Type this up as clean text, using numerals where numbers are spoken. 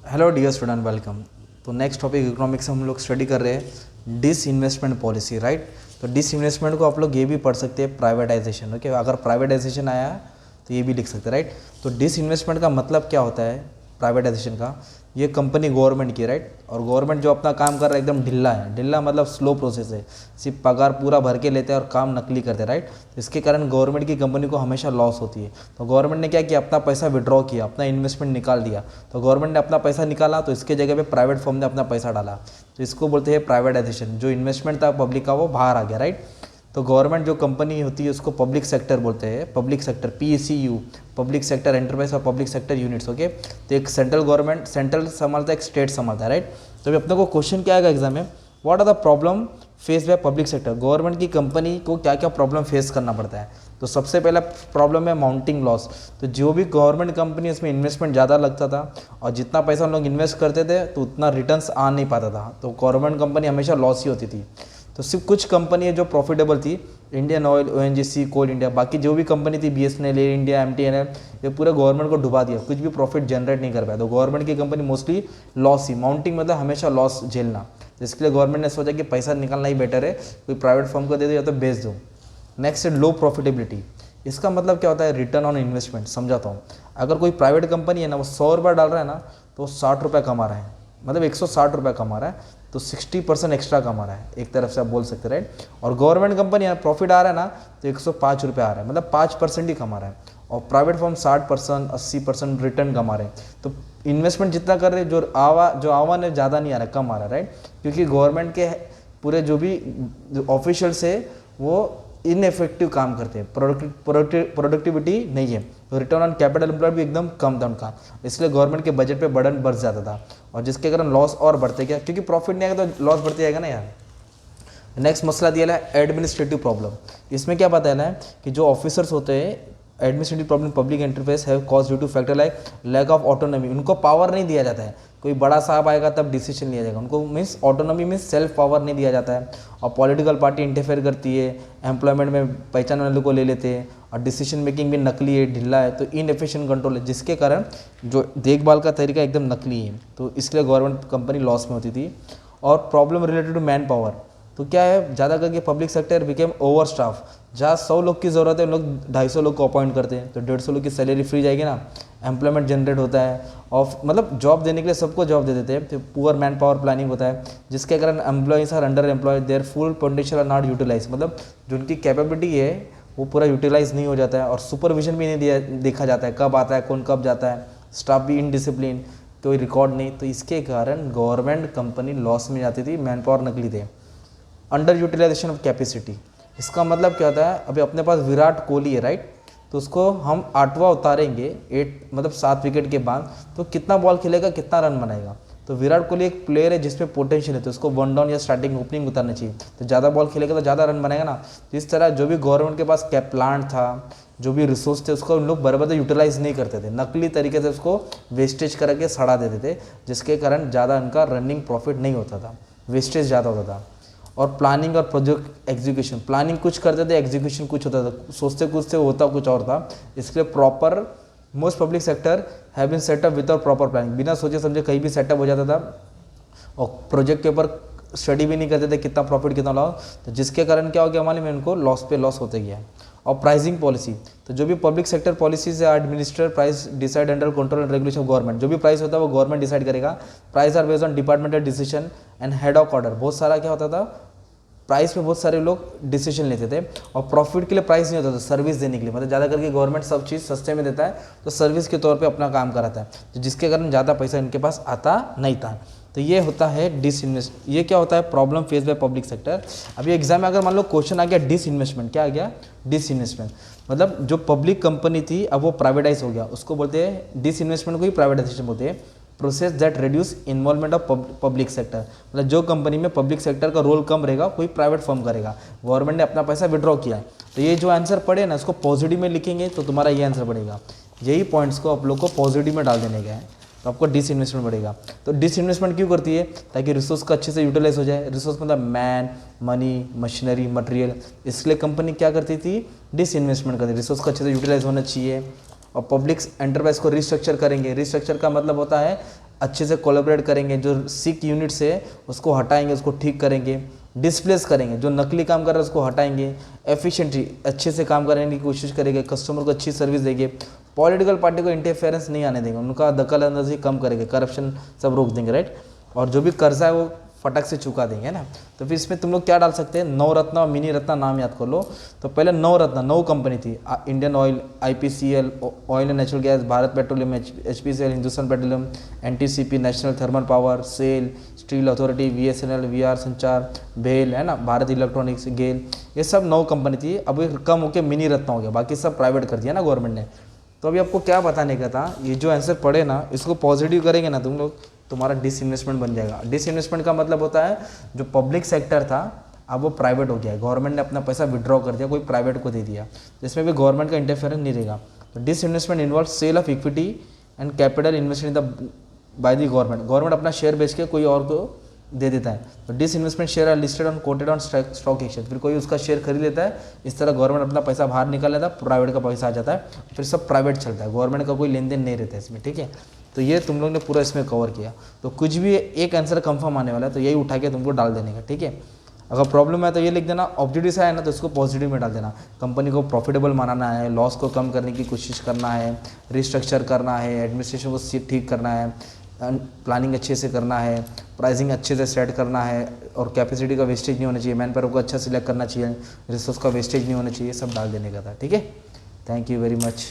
Hello dear student, welcome. तो next topic economics हम लोग स्टडी कर रहे हैं डिस इन्वेस्टमेंट पॉलिसी, राइट। तो डिस इन्वेस्टमेंट को आप लोग ये भी पढ़ सकते हैं प्राइवेटाइजेशन, ओके। अगर प्राइवेटाइजेशन आया तो ये भी लिख सकते हैं, राइट। तो डिस इन्वेस्टमेंट का मतलब क्या होता है प्राइवेटाइजेशन का? ये कंपनी गवर्नमेंट की, राइट। और गवर्नमेंट जो अपना काम कर रहा है एकदम ढिल्ला है। ढिल्ला मतलब स्लो प्रोसेस है, सिर्फ पगार पूरा भर के लेते हैं और काम नकली करते हैं, राइट। तो इसके कारण गवर्नमेंट की कंपनी को हमेशा लॉस होती है। तो गवर्नमेंट ने क्या किया, अपना पैसा विड्रॉ किया, अपना इन्वेस्टमेंट निकाल दिया। तो गवर्नमेंट ने अपना पैसा निकाला तो इसके जगह पे प्राइवेट फर्म ने अपना पैसा डाला, तो इसको बोलते हैं प्राइवेटाइजेशन। जो इन्वेस्टमेंट था पब्लिक का वो बाहर आ गया, राइट। तो गवर्नमेंट जो कंपनी होती है उसको पब्लिक सेक्टर बोलते हैं, public sector, PSEU, public sector enterprise और पब्लिक सेक्टर यूनिट्स, ओके। तो एक सेंट्रल गवर्नमेंट सेंट्रल संभालता है, एक स्टेट संभालता है, राइट। तो अभी अपने को क्वेश्चन क्या आएगा एग्जाम में, what are the problem face by public sector? Government की कंपनी को क्या क्या प्रॉब्लम फेस करना पड़ता है? तो सबसे पहला प्रॉब्लम है माउंटिंग लॉस। तो जो भी गवर्नमेंट कंपनी उसमें इन्वेस्टमेंट ज़्यादा लगता था और जितना पैसा उन लोग इन्वेस्ट करते थे तो उतना रिटर्न्स आ नहीं पाता था, तो गवर्नमेंट कंपनी हमेशा लॉस ही होती थी। तो सिर्फ कुछ कंपनी है जो प्रॉफिटेबल थी, इंडियन ऑयल, ONGC, कोल इंडिया। बाकी जो भी कंपनी थी, BSNL, एयर इंडिया, MTNL, ये पूरे गवर्नमेंट को डुबा दिया, कुछ भी प्रॉफिट जनरेट नहीं कर पाया। तो गवर्नमेंट की कंपनी मोस्टली लॉस ही, माउंटिंग मतलब हमेशा लॉस झेलना। इसके लिए गवर्नमेंट ने सोचा कि पैसा निकालना ही बेटर है, कोई प्राइवेट फर्म को दे दो या तो बेच दो। नेक्स्ट है लो प्रॉफिटेबिलिटी। इसका मतलब क्या होता है, रिटर्न ऑन इन्वेस्टमेंट। समझाता हूँ। अगर कोई प्राइवेट कंपनी है ना, वो 100 रुपये डाल रहा है ना, तो 60 रुपये कमा रहा है, मतलब 160 रुपये कमा रहा है, तो 60% एक्स्ट्रा कमा रहा है, एक तरफ से आप बोल सकते हैं, राइट। और गवर्नमेंट कंपनी है, प्रॉफिट आ रहा है ना, तो 105 रुपये आ रहा है, मतलब 5% ही कमा रहा है। और प्राइवेट फर्म 60%, 80% रिटर्न कमा रहे हैं। तो इन्वेस्टमेंट जितना कर रहे हैं, जो आवन है ज़्यादा नहीं आ रहा है, कम आ रहा है, राइट। क्योंकि गवर्नमेंट के पूरे जो भी ऑफिशियल्स है वो इनएफेक्टिव काम करते हैं, प्रोडक्टिविटी नहीं है। तो रिटर्न ऑन कैपिटल एम्प्लॉयड भी एकदम कम था उनका, इसलिए गवर्नमेंट के बजट पे बर्डन बढ़ जाता था, और जिसके कारण लॉस और बढ़ते गया, क्योंकि प्रॉफिट नहीं आएगा तो लॉस बढ़ते जाएगा ना यार। नेक्स्ट मसला दिया है एडमिनिस्ट्रेटिव प्रॉब्लम। इसमें क्या बताना है कि जो ऑफिसर्स होते हैं, administrative problem public interface have cause due to factor like lack of autonomy. उनको पावर नहीं दिया जाता है, कोई बड़ा साहब आएगा तब डिसीजन लिया जाएगा, उनको means autonomy means self power नहीं दिया जाता है। और पॉलिटिकल पार्टी इंटरफेयर करती है, एम्प्लॉयमेंट में पहचान वाले को ले लेते हैं, और डिसीजन मेकिंग भी नकली है, ढिल्ला है, तो इनएफिशिएंट कंट्रोल है, जिसके कारण जो देखभाल का तरीका एकदम नकली है। तो इसलिए गवर्नमेंट कंपनी लॉस में होती थी। और problem related to man power, तो क्या है, ज़्यादा करके public sector became over staff. जहाँ 100 लोग की ज़रूरत है, लोग 250 लोग को अपॉइंट करते हैं, तो 150 लोग की सैलरी फ्री जाएगी ना, एम्प्लॉयमेंट जनरेट होता है, और मतलब जॉब देने के लिए सबको जॉब दे देते हैं। तो पुअर मैन पावर प्लानिंग होता है, जिसके कारण employees are under employed, their full potential are not utilize, मतलब जो उनकी कैपेबिलिटी है वो पूरा यूटिलाइज नहीं हो जाता है। और सुपरविजन भी नहीं देखा जाता है, कब आता है, कौन कब जाता है, स्टाफ भी इनडिसिप्लिन, कोई रिकॉर्ड नहीं। तो इसके कारण गवर्नमेंट कंपनी लॉस में जाती थी, मैन पावर नकली थे। अंडर यूटिलाइजेशन ऑफ कैपेसिटी, इसका मतलब क्या होता है, अभी अपने पास विराट कोहली है, राइट। तो उसको हम 8वां उतारेंगे, 8 मतलब 7 विकेट के बाद, तो कितना बॉल खेलेगा, कितना रन बनाएगा। तो विराट कोहली एक प्लेयर है जिसमें पोटेंशियल है, तो उसको 1 डाउन या स्टार्टिंग ओपनिंग उतारना चाहिए, तो ज़्यादा बॉल खेलेगा तो ज़्यादा रन बनाएगा ना। तो इस तरह जो भी गवर्नमेंट के पास कैप प्लांट था, जो भी रिसोर्स थे, उसको उन लोग बराबर यूटिलाइज नहीं करते थे, नकली तरीके से उसको वेस्टेज करके सड़ा देते थे, जिसके कारण ज़्यादा उनका रनिंग प्रॉफिट नहीं होता था, वेस्टेज ज़्यादा होता था। और प्लानिंग और प्रोजेक्ट एग्जीक्यूशन, प्लानिंग कुछ करते थे, एग्जीक्यूशन कुछ होता था, सोचते कुछ थे, होता कुछ और था। इसके लिए proper most public sector have been set up without proper planning, बिना सोचे समझे कहीं भी सेटअप हो जाता था, और प्रोजेक्ट के ऊपर स्टडी भी नहीं करते थे कितना प्रॉफिट कितना लॉस, तो जिसके कारण क्या हो गया हमारे में, उनको लॉस पे लॉस होते गया। और प्राइसिंग पॉलिसी, तो जो भी पब्लिक सेक्टर पॉलिसीज है, administer price decide under control and regulation of government, जो भी प्राइस होता है वो गवर्नमेंट डिसाइड करेगा। Price are based on departmental decision and head of order, बहुत सारा क्या होता था, प्राइस पे बहुत सारे लोग डिसीजन लेते थे। और प्रॉफिट के लिए प्राइस नहीं होता था, सर्विस देने के लिए, मतलब ज़्यादा करके गवर्नमेंट सब चीज़ सस्ते में देता है, तो सर्विस के तौर पे अपना काम कराता है, तो जिसके कारण ज़्यादा पैसा इनके पास आता नहीं था। तो ये होता है डिसइन्वेस्ट, ये क्या होता है, problem face by public sector. अभी एग्जाम में अगर मान लो क्वेश्चन आ गया डिसइन्वेस्टमेंट, क्या आ गया, डिसइन्वेस्टमेंट, मतलब जो पब्लिक कंपनी थी अब वो प्राइवेटाइज हो गया, उसको बोलते हैं डिसइन्वेस्टमेंट को ही प्राइवेटाइजेशन बोलते हैं। Process that reduce involvement of public sector, मतलब जो कंपनी में पब्लिक सेक्टर का रोल कम रहेगा, कोई प्राइवेट फर्म करेगा, गवर्नमेंट ने अपना पैसा विड्रॉ किया है। तो ये जो आंसर पड़े ना, इसको पॉजिटिव में लिखेंगे तो तुम्हारा ये आंसर पड़ेगा। यही पॉइंट्स को आप लोग को पॉजिटिव में डाल देने का है, तो आपको डिसइन्वेस्टमेंट बढ़ेगा। तो डिसइन्वेस्टमेंट क्यों करती है, ताकि रिसोर्स का अच्छे से यूटिलाइज हो जाए। रिसोर्स मतलब मैन, मनी, मशीनरी, मटेरियल, इसलिए कंपनी क्या करती थी, डिसइन्वेस्टमेंट करती थी, रिसोर्स का अच्छे से यूटिलाइज होना चाहिए। और पब्लिक एंटरप्राइज को रिस्ट्रक्चर करेंगे, रिस्ट्रक्चर का मतलब होता है अच्छे से कोलैबोरेट करेंगे, जो सिक यूनिट से उसको हटाएंगे, उसको ठीक करेंगे, डिस्प्लेस करेंगे, जो नकली काम कर रहा है उसको हटाएंगे, एफिशिएंटली अच्छे से काम करने की कोशिश करेंगे, कस्टमर को अच्छी सर्विस देंगे, पॉलिटिकल पार्टी को इंटरफेरेंस नहीं आने देंगे, उनका दखल अंदाजी कम करेंगे, करप्शन सब रोक देंगे, राइट। और जो भी कर्जा है वो फटक से चुका देंगे ना। तो फिर इसमें तुम लोग क्या डाल सकते हैं, नवरत्न और मिनी रत्न नाम याद कर लो। तो पहले नवरत्न 9 कंपनी थी, Indian Oil, IPCL Oil and Natural Gas, Bharat Petroleum, HPCL Hindustan Petroleum, NTCP National Thermal Power, SAIL, Steel Authority, VSNL, VR संचार, भेल है ना, भारत इलेक्ट्रॉनिक्स, गेल, ये सब 9 कंपनी थी। अब ये कम होकर मिनी रत्न हो गया, बाकी सब प्राइवेट कर दिया ना गवर्नमेंट ने। तो अभी आपको क्या बताने का था, ये जो आंसर पढ़े ना इसको पॉजिटिव करेंगे ना तुम लोग, तुम्हारा डिसइन्वेस्टमेंट बन जाएगा। डिसइन्वेस्टमेंट का मतलब होता है जो पब्लिक सेक्टर था अब वो प्राइवेट हो गया है, गवर्नमेंट ने अपना पैसा विड्रॉ कर दिया, कोई प्राइवेट को दे दिया, जिसमें भी गवर्नमेंट का इंटरफेरेंस नहीं रहेगा। तो disinvestment involve sale of equity and capital invested in the by the government. Government अपना शेयर बेच के कोई और को दे देता है। तो disinvestment share are listed on quoted on stock exchange, फिर कोई उसका शेयर खरीद लेता है, इस तरह गवर्नमेंट अपना पैसा बाहर निकाल लेता है, प्राइवेट का पैसा आ जाता है, फिर सब प्राइवेट चलता है, गवर्नमेंट का कोई लेन देन नहीं रहता है इसमें, ठीक है। तो ये तुम लोग ने पूरा इसमें कवर किया। तो कुछ भी एक आंसर कंफर्म आने वाला है तो यही उठा के तुमको डाल देने का, ठीक है। अगर प्रॉब्लम है तो ये लिख देना, ऑब्जेक्टिव से आया ना तो इसको पॉजिटिव में डाल देना। कंपनी को प्रॉफिटेबल बनाना है, लॉस को कम करने की कोशिश करना है, रिस्ट्रक्चर करना है, एडमिनिस्ट्रेशन को ठीक करना है, प्लानिंग अच्छे से करना है, प्राइसिंग अच्छे से सेट करना है, और कैपेसिटी का वेस्टेज नहीं होना चाहिए, मैन पावर को अच्छा सिलेक्ट करना चाहिए, रिसोर्स का वेस्टेज नहीं होना चाहिए, सब डाल देने का था, ठीक है। Thank you very much.